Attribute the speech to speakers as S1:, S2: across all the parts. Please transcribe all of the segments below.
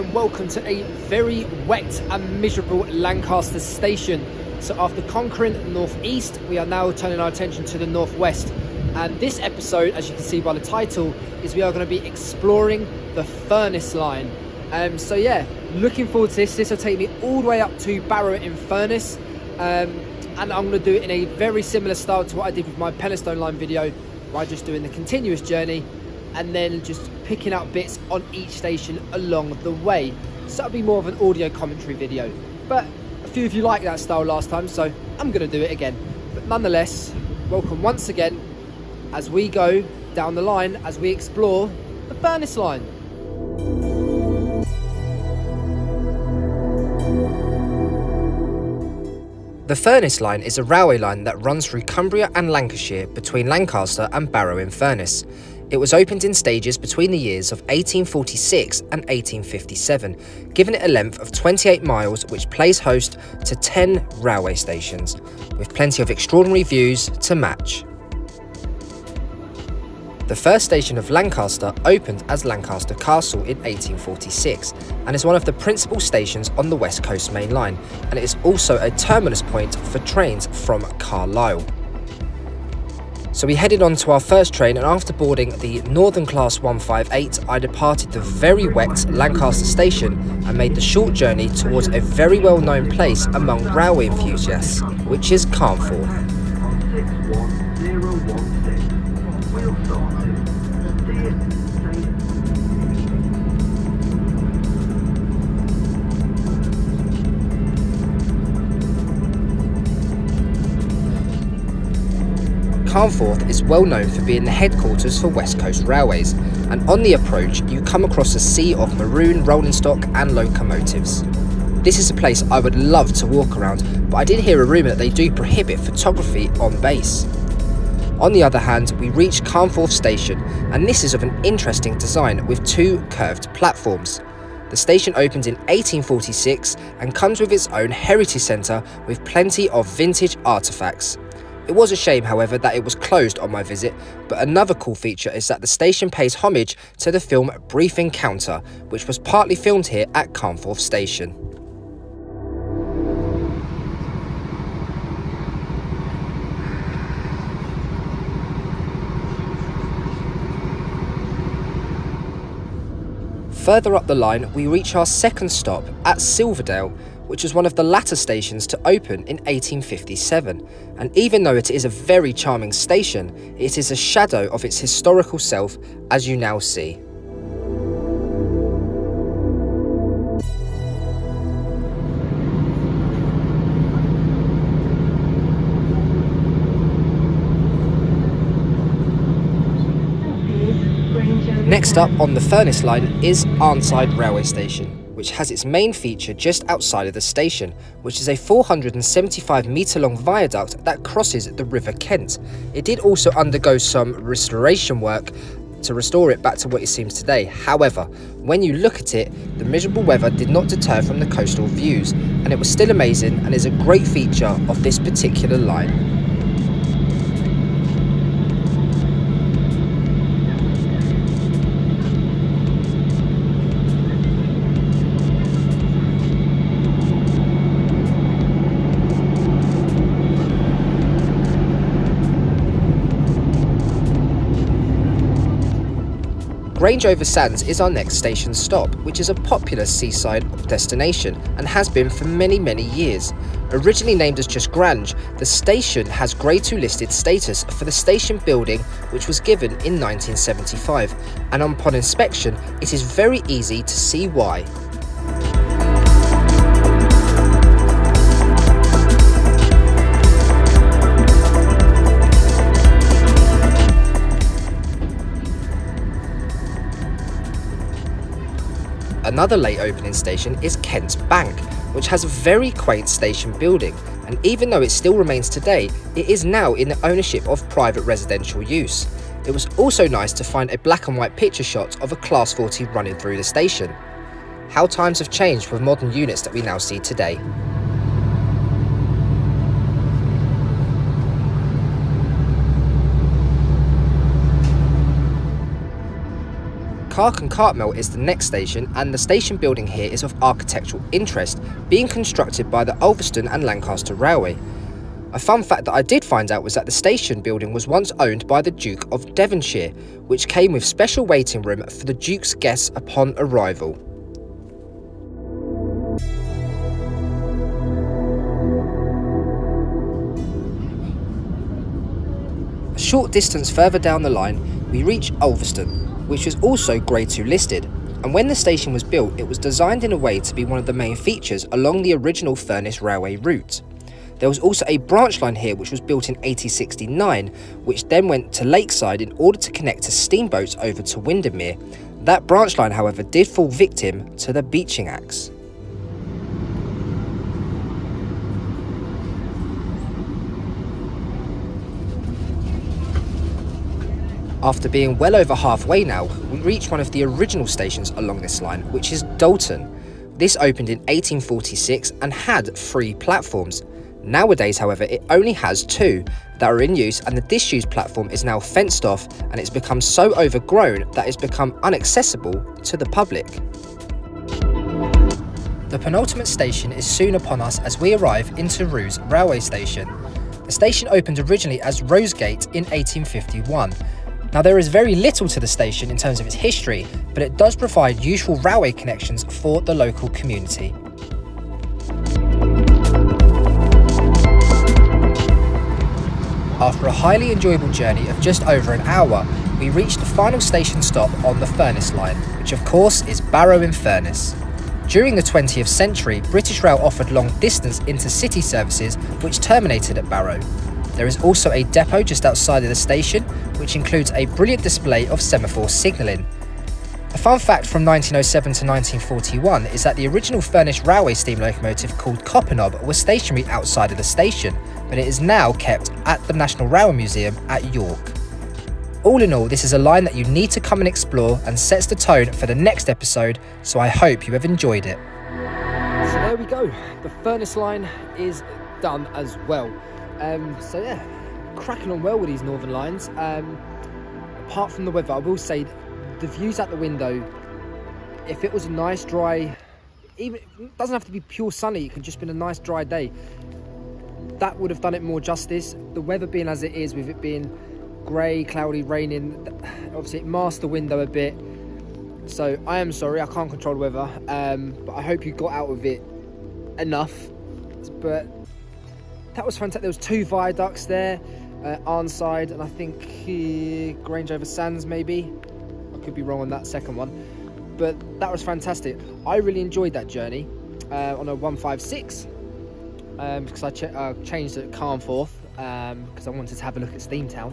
S1: and welcome to a very wet and miserable Lancaster station. So after conquering the northeast, we are now turning our attention to the northwest. And this episode, as you can see by the title, is we are going to be exploring the Furness Line. So yeah, looking forward to this. This will take me all the way up to Barrow in Furness. And I'm going to do it in a very similar style to what I did with my Penistone Line video, where I'm just doing the continuous journey and then just picking out bits on each station along the way. So that'll be more of an audio commentary video. But a few of you liked that style last time, so I'm going to do it again. But nonetheless, welcome once again as we go down the line, as we explore the Furness Line. The Furness Line is a railway line that runs through Cumbria and Lancashire between Lancaster and Barrow in Furness. It was opened in stages between the years of 1846 and 1857, giving it a length of 28 miles, which plays host to 10 railway stations, with plenty of extraordinary views to match. The first station of Lancaster opened as Lancaster Castle in 1846 and is one of the principal stations on the West Coast Main Line, and it is also a terminus point for trains from Carlisle. So we headed on to our first train, and after boarding the Northern Class 158, I departed the very wet Lancaster station and made the short journey towards a very well known place among railway enthusiasts, which is Carnforth. Carnforth is well known for being the headquarters for West Coast Railways, and on the approach you come across a sea of maroon rolling stock and locomotives. This is a place I would love to walk around, but I did hear a rumour that they do prohibit photography on base. On the other hand, we reach Carnforth station, and this is of an interesting design with two curved platforms. The station opened in 1846 and comes with its own heritage centre with plenty of vintage artefacts. It was a shame, however, that it was closed on my visit, but another cool feature is that the station pays homage to the film Brief Encounter, which was partly filmed here at Carnforth station. Further up the line, we reach our second stop at Silverdale, which was one of the latter stations to open in 1857, and even though it is a very charming station, it is a shadow of its historical self, as you now see. Next up on the Furness Line is Arnside Railway Station, which has its main feature just outside of the station, which is a 475 metre long viaduct that crosses the River Kent. It did also undergo some restoration work to restore it back to what it seems today. However, when you look at it, the miserable weather did not deter from the coastal views, and it was still amazing and is a great feature of this particular line. Grange-over-Sands is our next station stop, which is a popular seaside destination and has been for many years. Originally named as just Grange, the station has Grade 2 listed status for the station building, which was given in 1975, and upon inspection it is very easy to see why. Another late opening station is Kent's Bank, which has a very quaint station building, and even though it still remains today, it is now in the ownership of private residential use. It was also nice to find a black and white picture shot of a Class 40 running through the station. How times have changed with modern units that we now see today. Cark and Cartmel is the next station, and the station building here is of architectural interest, being constructed by the Ulverston and Lancaster Railway. A fun fact that I did find out was that the station building was once owned by the Duke of Devonshire, which came with special waiting room for the Duke's guests upon arrival. A short distance further down the line, we reach Ulverston, which was also Grade 2 listed, and when the station was built, it was designed in a way to be one of the main features along the original Furness Railway route. There was also a branch line here which was built in 1869, which then went to Lakeside in order to connect to steamboats over to Windermere. That branch line, however, did fall victim to the beaching axe. After being well over halfway now, we reach one of the original stations along this line, which is Dalton. This opened in 1846 and had 3 platforms. Nowadays, however, it only has 2 that are in use, and the disused platform is now fenced off, and it's become so overgrown that it's become inaccessible to the public. The penultimate station is soon upon us as we arrive into Roose railway station. The station opened originally as Rosegate in 1851. Now, there is very little to the station in terms of its history, but it does provide useful railway connections for the local community. After a highly enjoyable journey of just over an hour, we reached the final station stop on the Furness Line, which of course is Barrow in Furness. During the 20th century, British Rail offered long-distance intercity services which terminated at Barrow. There is also a depot just outside of the station, which includes a brilliant display of semaphore signalling. A fun fact from 1907 to 1941 is that the original Furness Railway steam locomotive called Copperknob was stationary outside of the station, but it is now kept at the National Railway Museum at York. All in all, this is a line that you need to come and explore and sets the tone for the next episode, so I hope you have enjoyed it. So there we go, the Furness Line is done as well. So yeah, cracking on well with these northern lines. Apart from the weather, I will say the views out the window, if it was a nice dry, even it doesn't have to be pure sunny, it could just been a nice dry day, that would have done it more justice. The weather being as it is, with it being grey, cloudy, raining, obviously it masks the window a bit. So I am sorry, I can't control the weather, but I hope you got out of it enough. But that was fantastic. There was 2 viaducts there, Arnside and I think Grange over Sands maybe. I could be wrong on that second one, but that was fantastic. I really enjoyed that journey on a 156 because I changed at Carnforth because I wanted to have a look at Steamtown.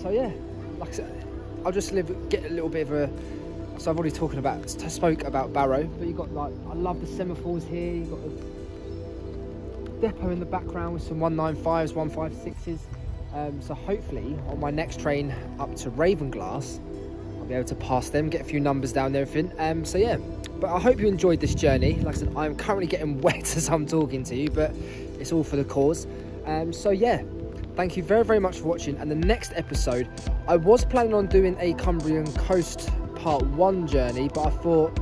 S1: So yeah, like I said, I'll just get a little bit of a. So I've already spoke about Barrow, but you've got like, I love the semaphores here. You've got the depot in the background with some 195s, 156s. So hopefully on my next train up to Ravenglass, I'll be able to pass them, get a few numbers down there, everything. So yeah, but I hope you enjoyed this journey. Like I said, I'm currently getting wet as I'm talking to you, but it's all for the cause. So yeah, thank you very, very much for watching. And the next episode, I was planning on doing a Cumbrian coast part 1 journey, but I thought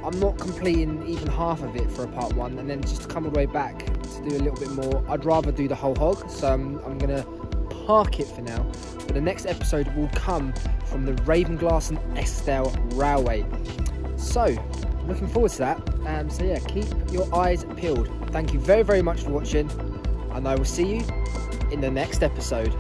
S1: I'm not completing even half of it for a part 1, and then just to come all the way back to do a little bit more. I'd rather do the whole hog, so I'm going to park it for now. But the next episode will come from the Ravenglass and Eskdale Railway. So, looking forward to that. So yeah, keep your eyes peeled. Thank you very, very much for watching, and I will see you in the next episode.